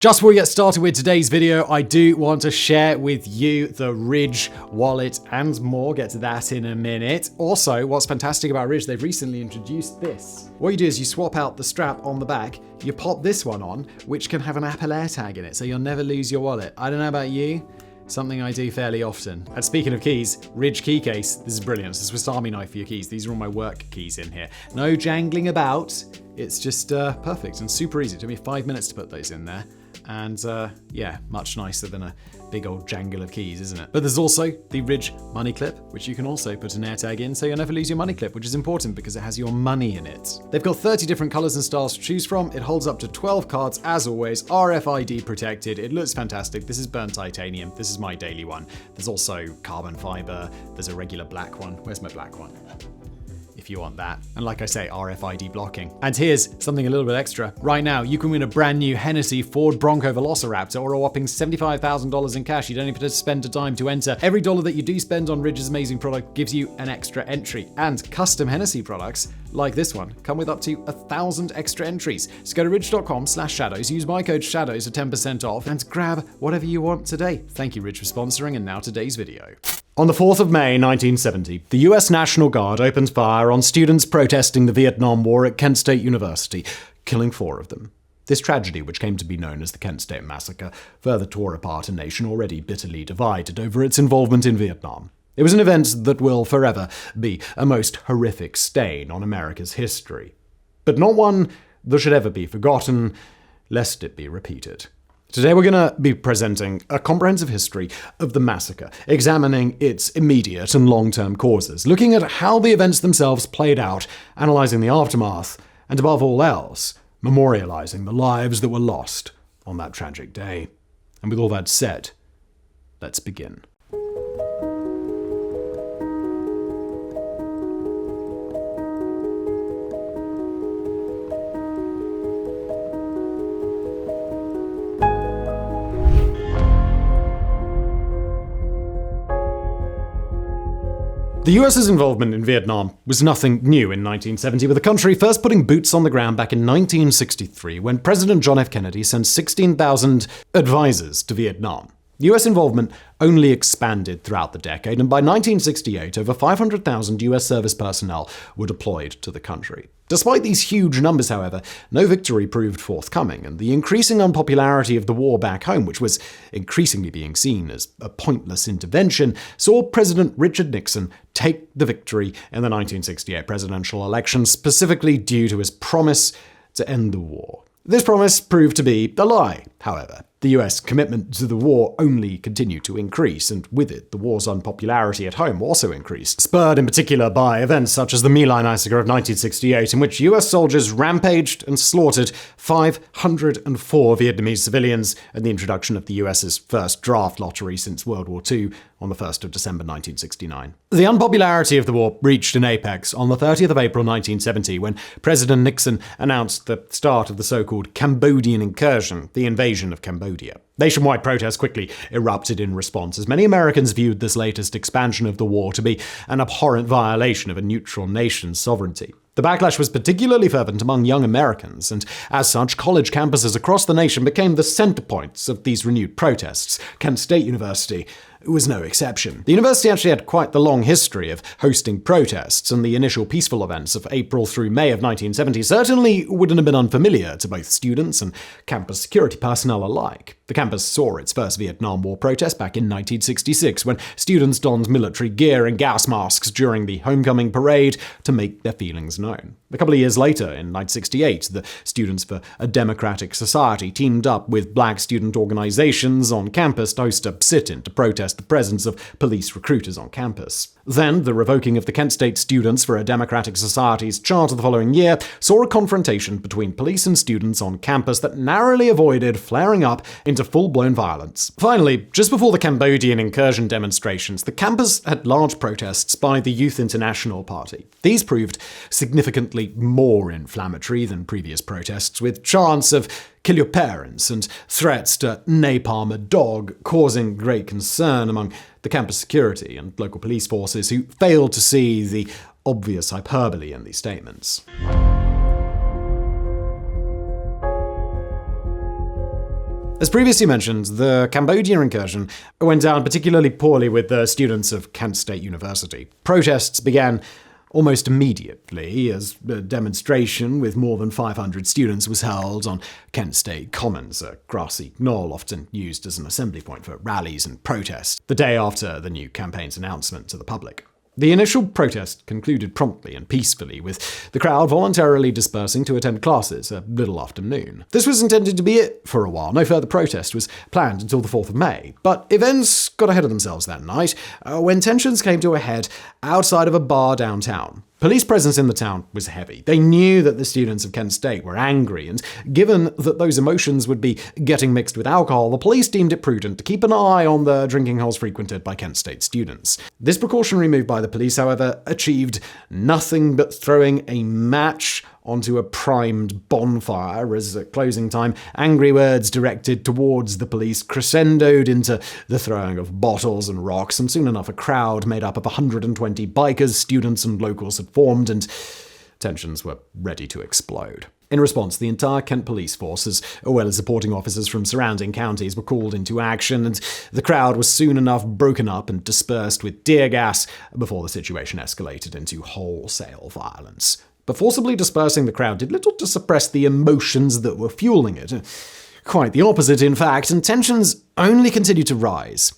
Just before we get started with today's video, I do want to share with you the Ridge wallet and more. Get to that in a minute. Also, what's fantastic about Ridge, they've recently introduced this. What you do is you swap out the strap on the back, you pop this one on, which can have an Apple AirTag in it, so you'll never lose your wallet. I don't know about you, something I do fairly often. And speaking of keys, Ridge key case, this is brilliant. It's a Swiss Army knife for your keys. These are all my work keys in here. No jangling about. It's just perfect and super easy. It took me 5 minutes to put those in there. And yeah, much nicer than a big old jangle of keys, isn't it? But there's also the Ridge money clip, which you can also put an AirTag in, so you'll never lose your money clip, which is important because it has your money in it. They've got 30 different colors and styles to choose from. It holds up to 12 cards, as always, RFID protected. It looks fantastic. This is burnt titanium. This is my daily one. There's also carbon fiber. There's a regular black one. Where's my black one? If you want that. And like I say, RFID blocking. And here's something a little bit extra. Right now, you can win a brand new Hennessy Ford Bronco Velociraptor or a whopping $75,000 in cash. You don't even have to spend a dime to enter. Every dollar that you do spend on Ridge's amazing product gives you an extra entry. And custom Hennessy products, like this one, come with up to 1,000 extra entries. So go to ridge.com/shadows, use my code SHADOWS for 10% off, and grab whatever you want today. Thank you, Ridge, for sponsoring, and now today's video. On the 4th of May, 1970, the US National Guard opened fire on students protesting the Vietnam War at Kent State University, killing 4 of them. This tragedy, which came to be known as the Kent State Massacre, further tore apart a nation already bitterly divided over its involvement in Vietnam. It was an event that will forever be a most horrific stain on America's history, but not one that should ever be forgotten, lest it be repeated. Today we're going to be presenting a comprehensive history of the massacre, examining its immediate and long-term causes, looking at how the events themselves played out, analyzing the aftermath, and above all else, memorializing the lives that were lost on that tragic day. And with all that said, let's begin. The US's involvement in Vietnam was nothing new in 1970, with the country first putting boots on the ground back in 1963 when President John F. Kennedy sent 16,000 advisors to Vietnam. US involvement only expanded throughout the decade, and by 1968, over 500,000 US service personnel were deployed to the country. Despite these huge numbers, however, no victory proved forthcoming, and the increasing unpopularity of the war back home, which was increasingly being seen as a pointless intervention, saw President Richard Nixon take the victory in the 1968 presidential election, specifically due to his promise to end the war. This promise proved to be a lie, however. The US commitment to the war only continued to increase, and with it, the war's unpopularity at home also increased, spurred in particular by events such as the My Lai Massacre of 1968, in which US soldiers rampaged and slaughtered 504 Vietnamese civilians, and the introduction of the US's first draft lottery since World War II on the 1st of December 1969. The unpopularity of the war reached an apex on the 30th of April 1970 when President Nixon announced the start of the so-called Cambodian incursion, the invasion of Cambodia. Nationwide protests quickly erupted in response, as many Americans viewed this latest expansion of the war to be an abhorrent violation of a neutral nation's sovereignty. The backlash was particularly fervent among young Americans, and as such, college campuses across the nation became the center points of these renewed protests. Kent State University was no exception. The university actually had quite the long history of hosting protests, and the initial peaceful events of April through May of 1970 certainly wouldn't have been unfamiliar to both students and campus security personnel alike. The campus saw its first Vietnam War protest back in 1966, when students donned military gear and gas masks during the homecoming parade to make their feelings known. A couple of years later, in 1968, the Students for a Democratic Society teamed up with black student organizations on campus to host a sit-in to protest the presence of police recruiters on campus. Then, the revoking of the Kent State Students for a Democratic Society's charter the following year saw a confrontation between police and students on campus that narrowly avoided flaring up into full-blown violence. Finally, just before the Cambodian incursion demonstrations, the campus had large protests by the Youth International Party. These proved significantly more inflammatory than previous protests, with chants of "kill your parents" and threats to napalm a dog, causing great concern among the campus security and local police forces, who failed to see the obvious hyperbole in these statements. As previously mentioned, the Cambodia incursion went down particularly poorly with the students of Kent State University. Protests began almost immediately as a demonstration with more than 500 students was held on Kent State Commons, a grassy knoll often used as an assembly point for rallies and protests, the day after the new campaign's announcement to the public. The initial protest concluded promptly and peacefully, with the crowd voluntarily dispersing to attend classes a little after noon. This was intended to be it for a while. No further protest was planned until the 4th of May. But events got ahead of themselves that night when tensions came to a head outside of a bar downtown. Police presence in the town was heavy. They knew that the students of Kent State were angry, and given that those emotions would be getting mixed with alcohol, the police deemed it prudent to keep an eye on the drinking holes frequented by Kent State students. This precautionary move by the police, however, achieved nothing but throwing a match onto a primed bonfire as at closing time, angry words directed towards the police crescendoed into the throwing of bottles and rocks, and soon enough a crowd made up of 120 bikers, students and locals had formed, and tensions were ready to explode. In response, the entire Kent police force, as well as supporting officers from surrounding counties, were called into action, and the crowd was soon enough broken up and dispersed with tear gas before the situation escalated into wholesale violence. But forcibly dispersing the crowd did little to suppress the emotions that were fueling it. Quite the opposite, in fact, and tensions only continued to rise.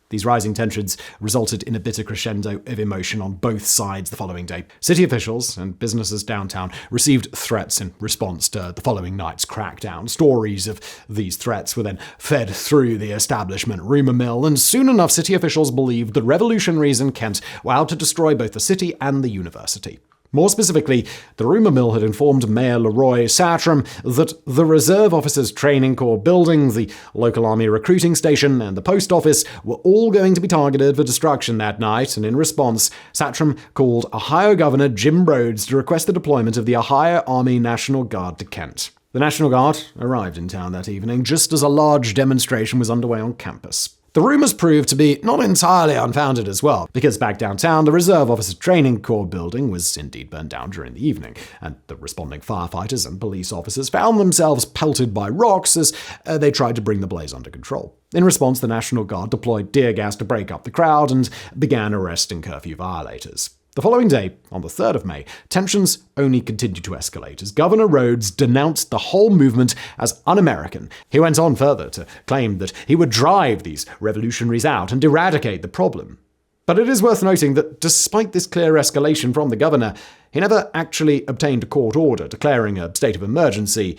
These rising tensions resulted in a bitter crescendo of emotion on both sides the following day. City officials and businesses downtown received threats in response to the following night's crackdown. Stories of these threats were then fed through the establishment rumor mill, and soon enough city officials believed the revolutionaries in Kent were out to destroy both the city and the university. More specifically, the rumour mill had informed Mayor Leroy Satram that the Reserve Officers Training Corps building, the local army recruiting station, and the post office were all going to be targeted for destruction that night, and in response, Satram called Ohio Governor Jim Rhodes to request the deployment of the Ohio Army National Guard to Kent. The National Guard arrived in town that evening just as a large demonstration was underway on campus. The rumours proved to be not entirely unfounded as well, because back downtown, the Reserve Officer Training Corps building was indeed burned down during the evening, and the responding firefighters and police officers found themselves pelted by rocks as they tried to bring the blaze under control. In response, the National Guard deployed tear gas to break up the crowd and began arresting curfew violators. The following day, on the 3rd of May, tensions only continued to escalate as Governor Rhodes denounced the whole movement as un-American. He went on further to claim that he would drive these revolutionaries out and eradicate the problem. But it is worth noting that despite this clear escalation from the governor, he never actually obtained a court order declaring a state of emergency,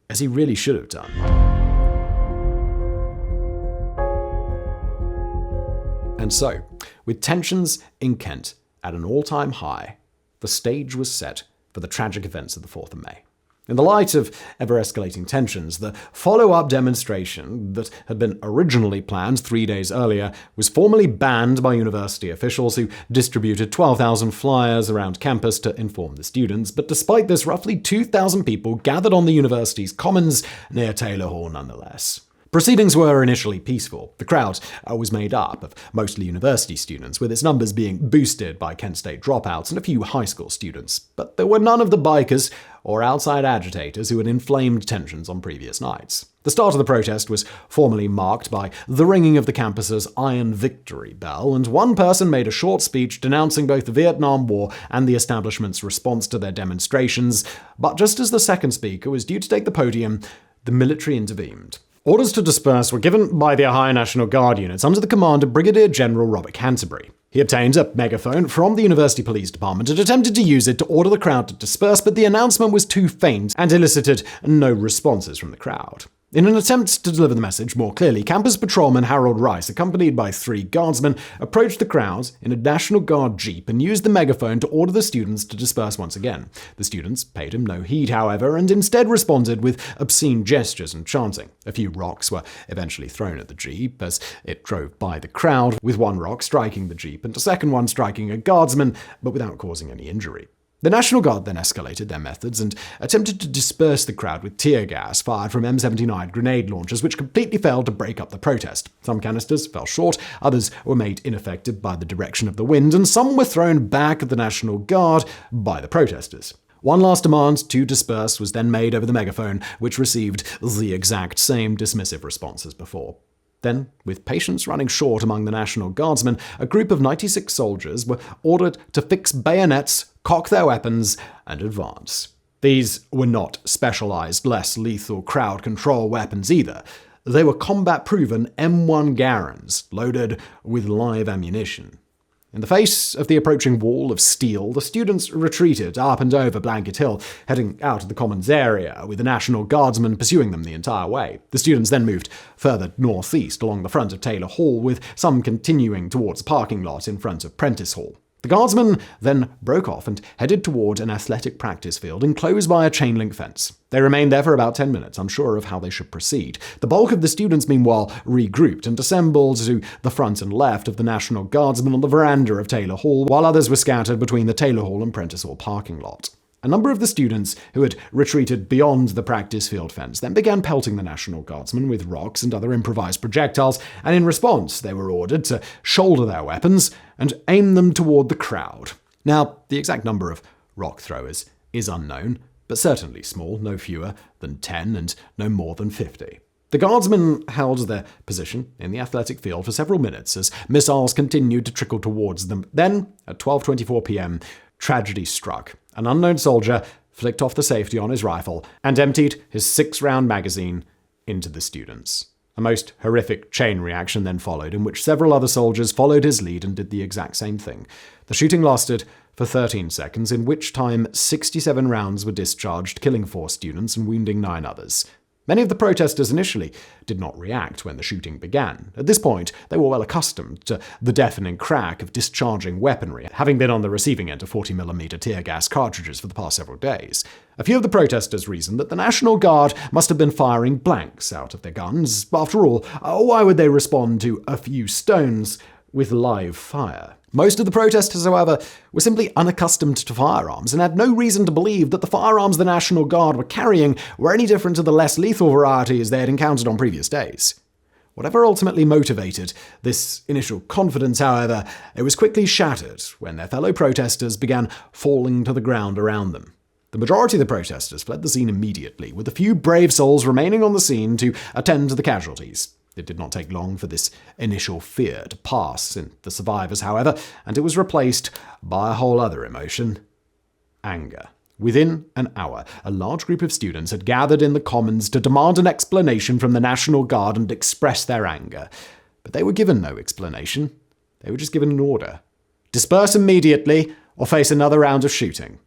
as he really should have done. And so, with tensions in Kent at an all-time high, the stage was set for the tragic events of the 4th of May. In the light of ever-escalating tensions, the follow-up demonstration that had been originally planned 3 days earlier was formally banned by university officials who distributed 12,000 flyers around campus to inform the students. But despite this, roughly 2,000 people gathered on the university's commons near Taylor Hall nonetheless. Proceedings were initially peaceful. The crowd was made up of mostly university students, with its numbers being boosted by Kent State dropouts and a few high school students. But there were none of the bikers or outside agitators who had inflamed tensions on previous nights. The start of the protest was formally marked by the ringing of the campus's Iron Victory bell, and one person made a short speech denouncing both the Vietnam War and the establishment's response to their demonstrations. But just as the second speaker was due to take the podium, the military intervened. Orders to disperse were given by the Ohio National Guard units under the command of Brigadier General Robert Canterbury. He obtained a megaphone from the University Police Department and attempted to use it to order the crowd to disperse, but the announcement was too faint and elicited no responses from the crowd. In an attempt to deliver the message more clearly, campus patrolman Harold Rice, accompanied by 3 guardsmen, approached the crowd in a National Guard jeep and used the megaphone to order the students to disperse once again. The students paid him no heed, however, and instead responded with obscene gestures and chanting. A few rocks were eventually thrown at the jeep as it drove by the crowd, with one rock striking the jeep and a second one striking a guardsman, but without causing any injury. The National Guard then escalated their methods and attempted to disperse the crowd with tear gas fired from M79 grenade launchers, which completely failed to break up the protest. Some canisters fell short, others were made ineffective by the direction of the wind, and some were thrown back at the National Guard by the protesters. One last demand to disperse was then made over the megaphone, which received the exact same dismissive response as before. Then, with patience running short among the National Guardsmen, a group of 96 soldiers were ordered to fix bayonets, cock their weapons, and advance. These were not specialized, less lethal crowd control weapons either. They were combat-proven M1 Garans, loaded with live ammunition. In the face of the approaching wall of steel, the students retreated up and over Blanket Hill, heading out of the Commons area, with the National Guardsmen pursuing them the entire way. The students then moved further northeast along the front of Taylor Hall, with some continuing towards a parking lot in front of Prentice Hall. The Guardsmen then broke off and headed toward an athletic practice field enclosed by a chain-link fence. They remained there for about 10 minutes, unsure of how they should proceed. The bulk of the students, meanwhile, regrouped and assembled to the front and left of the National Guardsmen on the veranda of Taylor Hall, while others were scattered between the Taylor Hall and Prentice Hall parking lot. A number of the students who had retreated beyond the practice field fence then began pelting the National Guardsmen with rocks and other improvised projectiles, and in response they were ordered to shoulder their weapons and aim them toward the crowd. Now, the exact number of rock throwers is unknown, but certainly small, no fewer than 10 and no more than 50. The Guardsmen held their position in the athletic field for several minutes as missiles continued to trickle towards them. Then, at 12:24 p.m., tragedy struck. An unknown soldier flicked off the safety on his rifle and emptied his 6-round magazine into the students. A most horrific chain reaction then followed, in which several other soldiers followed his lead and did the exact same thing. The shooting lasted for 13 seconds, in which time 67 rounds were discharged, killing 4 students and wounding 9 others. Many of the protesters initially did not react when the shooting began. At this point, they were well accustomed to the deafening crack of discharging weaponry, having been on the receiving end of 40mm tear gas cartridges for the past several days. A few of the protesters reasoned that the National Guard must have been firing blanks out of their guns. After all, why would they respond to a few stones with live fire? Most of the protesters, however, were simply unaccustomed to firearms and had no reason to believe that the firearms the National Guard were carrying were any different to the less lethal varieties they had encountered on previous days. Whatever ultimately motivated this initial confidence, however, it was quickly shattered when their fellow protesters began falling to the ground around them. The majority of the protesters fled the scene immediately, with a few brave souls remaining on the scene to attend to the casualties. It did not take long for this initial fear to pass in the survivors, however, and it was replaced by a whole other emotion: anger. Within an hour, a large group of students had gathered in the Commons to demand an explanation from the National Guard and express their anger. But they were given no explanation. They were just given an order: disperse immediately or face another round of shooting.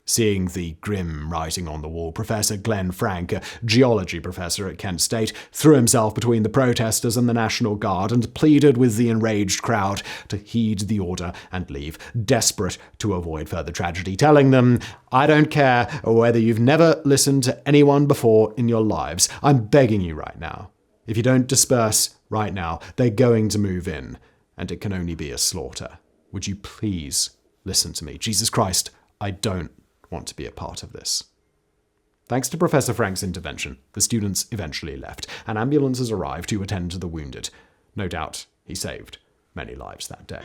Seeing the grim writing on the wall, Professor Glenn Frank, a geology professor at Kent State, threw himself between the protesters and the National Guard and pleaded with the enraged crowd to heed the order and leave, desperate to avoid further tragedy, telling them, "I don't care whether you've never listened to anyone before in your lives. I'm begging you right now. If you don't disperse right now, they're going to move in, and it can only be a slaughter. Would you please listen to me? Jesus Christ, I don't want to be a part of this." Thanks to Professor Frank's intervention, the students eventually left, and ambulances arrived to attend to the wounded. No doubt he saved many lives that day.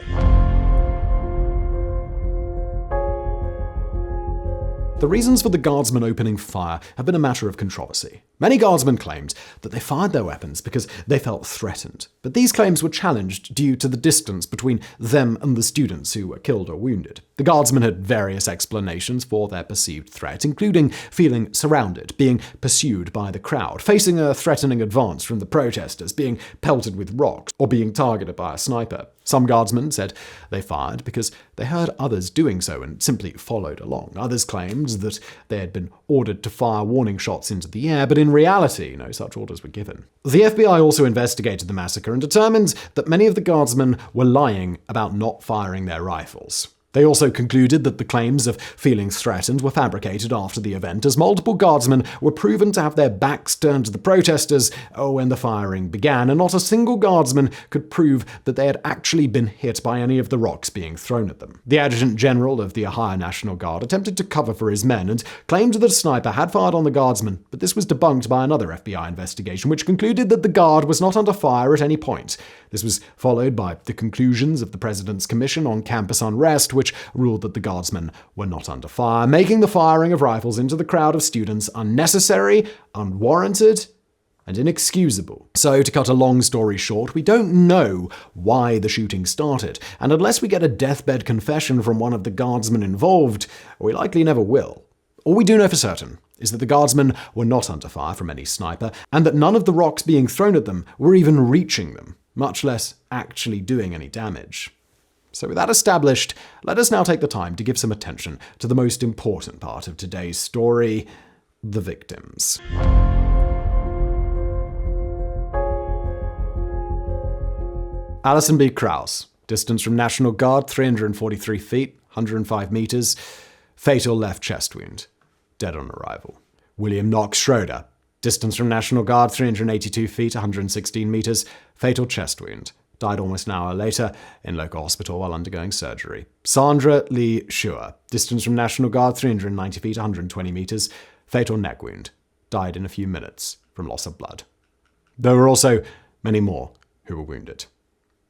The reasons for the Guardsmen opening fire have been a matter of controversy. Many Guardsmen claimed that they fired their weapons because they felt threatened, but these claims were challenged due to the distance between them and the students who were killed or wounded. The Guardsmen had various explanations for their perceived threat, including feeling surrounded, being pursued by the crowd, facing a threatening advance from the protesters, being pelted with rocks, or being targeted by a sniper. Some Guardsmen said they fired because they heard others doing so and simply followed along. Others claimed that they had been ordered to fire warning shots into the air, but in reality, no such orders were given. The FBI also investigated the massacre and determined that many of the Guardsmen were lying about not firing their rifles. They also concluded that the claims of feeling threatened were fabricated after the event, as multiple Guardsmen were proven to have their backs turned to the protesters when the firing began, and not a single Guardsman could prove that they had actually been hit by any of the rocks being thrown at them. The Adjutant General of the Ohio National Guard attempted to cover for his men and claimed that a sniper had fired on the Guardsmen, but this was debunked by another FBI investigation, which concluded that the Guard was not under fire at any point. This was followed by the conclusions of the President's Commission on Campus Unrest, which ruled that the guardsmen were not under fire, making the firing of rifles into the crowd of students unnecessary, unwarranted, and inexcusable. So, to cut a long story short, we don't know why the shooting started, and unless we get a deathbed confession from one of the guardsmen involved, we likely never will. All we do know for certain is that the guardsmen were not under fire from any sniper, and that none of the rocks being thrown at them were even reaching them, much less actually doing any damage. So with that established, let us now take the time to give some attention to the most important part of today's story, the victims. Alison B. Krause, distance from National Guard 343 feet, 105 meters, fatal left chest wound, dead on arrival. William Knox Schroeder, distance from National Guard 382 feet, 116 meters, fatal chest wound, died almost an hour later in local hospital while undergoing surgery. Sandra Lee Schur, distance from National Guard 390 feet, 120 meters, fatal neck wound, died in a few minutes from loss of blood. There were also many more who were wounded.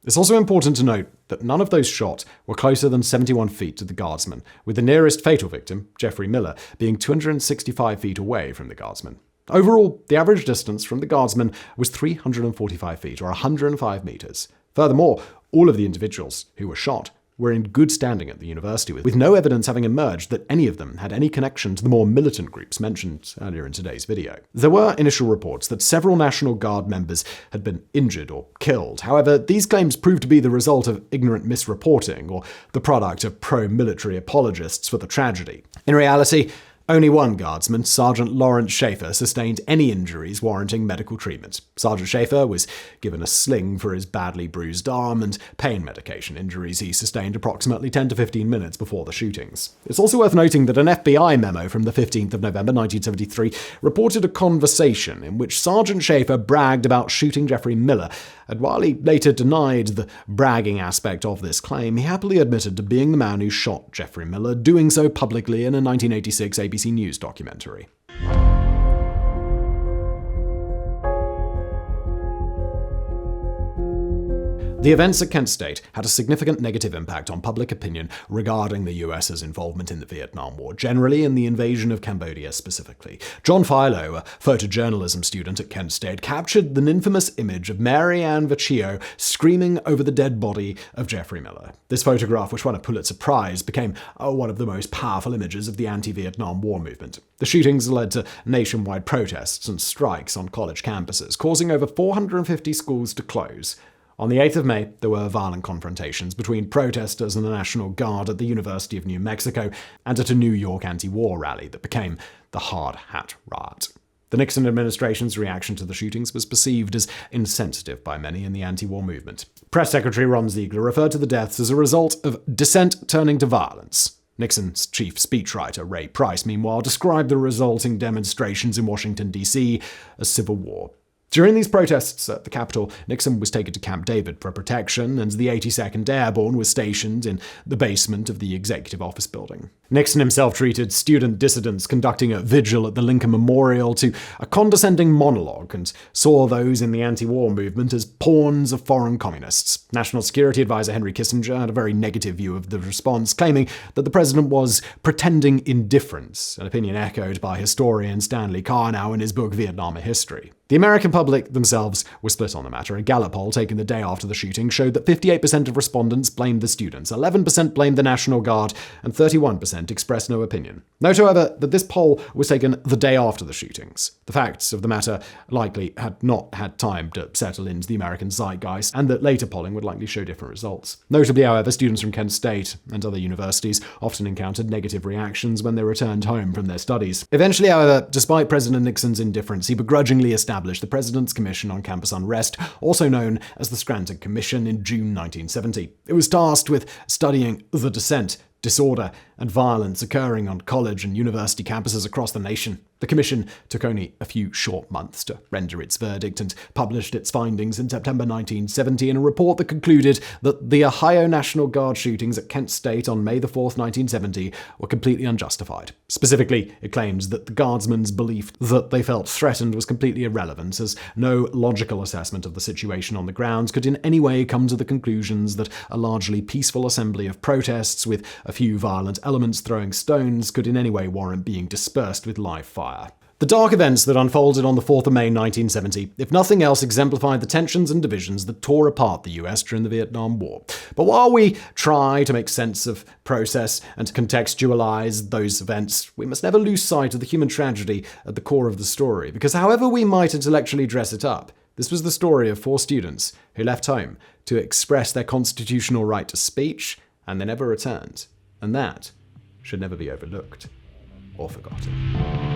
It's also important to note that none of those shot were closer than 71 feet to the guardsman, with the nearest fatal victim, Jeffrey Miller, being 265 feet away from the guardsman. Overall, the average distance from the guardsman was 345 feet, or 105 meters. Furthermore, all of the individuals who were shot were in good standing at the university, with no evidence having emerged that any of them had any connection to the more militant groups mentioned earlier in today's video. There were initial reports that several National Guard members had been injured or killed. However, these claims proved to be the result of ignorant misreporting or the product of pro-military apologists for the tragedy. In reality, only one guardsman, Sergeant Lawrence Schaefer, sustained any injuries warranting medical treatment. Sergeant Schaefer was given a sling for his badly bruised arm and pain medication, injuries he sustained approximately 10 to 15 minutes before the shootings. It's also worth noting that an FBI memo from the 15th of November 1973 reported a conversation in which Sergeant Schaefer bragged about shooting Jeffrey Miller, and while he later denied the bragging aspect of this claim, he happily admitted to being the man who shot Jeffrey Miller, doing so publicly in a 1986 ABC News documentary. The events at Kent State had a significant negative impact on public opinion regarding the US's involvement in the Vietnam War, generally, and the invasion of Cambodia specifically. John Philo, a photojournalism student at Kent State, captured the infamous image of Mary Ann Vecchio screaming over the dead body of Jeffrey Miller. This photograph, which won a Pulitzer Prize, became one of the most powerful images of the anti-Vietnam War movement. The shootings led to nationwide protests and strikes on college campuses, causing over 450 schools to close. On the 8th of May, there were violent confrontations between protesters and the National Guard at the University of New Mexico and at a New York anti-war rally that became the Hard Hat Riot. The Nixon administration's reaction to the shootings was perceived as insensitive by many in the anti-war movement. Press Secretary Ron Ziegler referred to the deaths as a result of dissent turning to violence. Nixon's chief speechwriter, Ray Price, meanwhile, described the resulting demonstrations in Washington, D.C. as civil war. During these protests at the Capitol, Nixon was taken to Camp David for protection, and the 82nd Airborne was stationed in the basement of the Executive Office Building. Nixon himself treated student dissidents conducting a vigil at the Lincoln Memorial to a condescending monologue and saw those in the anti-war movement as pawns of foreign communists. National Security Advisor Henry Kissinger had a very negative view of the response, claiming that the president was pretending indifference, an opinion echoed by historian Stanley Karnow in his book Vietnam: A History. The American public themselves were split on the matter. A Gallup poll taken the day after the shooting showed that 58% of respondents blamed the students, 11% blamed the National Guard, and 31% expressed no opinion. Note, however, that this poll was taken the day after the shootings. The facts of the matter likely had not had time to settle into the American zeitgeist, and that later polling would likely show different results. Notably, however, students from Kent State and other universities often encountered negative reactions when they returned home from their studies. Eventually, however, despite President Nixon's indifference, he begrudgingly established the President's Commission on Campus Unrest, also known as the Scranton Commission, in June 1970. It was tasked with studying the dissent, disorder, and violence occurring on college and university campuses across the nation. The commission took only a few short months to render its verdict and published its findings in September 1970 in a report that concluded that the Ohio National Guard shootings at Kent State on May 4, 1970 were completely unjustified. Specifically, it claims that the guardsmen's belief that they felt threatened was completely irrelevant, as no logical assessment of the situation on the grounds could in any way come to the conclusions that a largely peaceful assembly of protests with a few violent elements throwing stones could in any way warrant being dispersed with live fire. The dark events that unfolded on the 4th of May 1970, if nothing else, exemplified the tensions and divisions that tore apart the US during the Vietnam War. But while we try to make sense of, process, and contextualize those events, we must never lose sight of the human tragedy at the core of the story, because however we might intellectually dress it up, this was the story of 4 students who left home to express their constitutional right to speech, and they never returned. And that should never be overlooked or forgotten.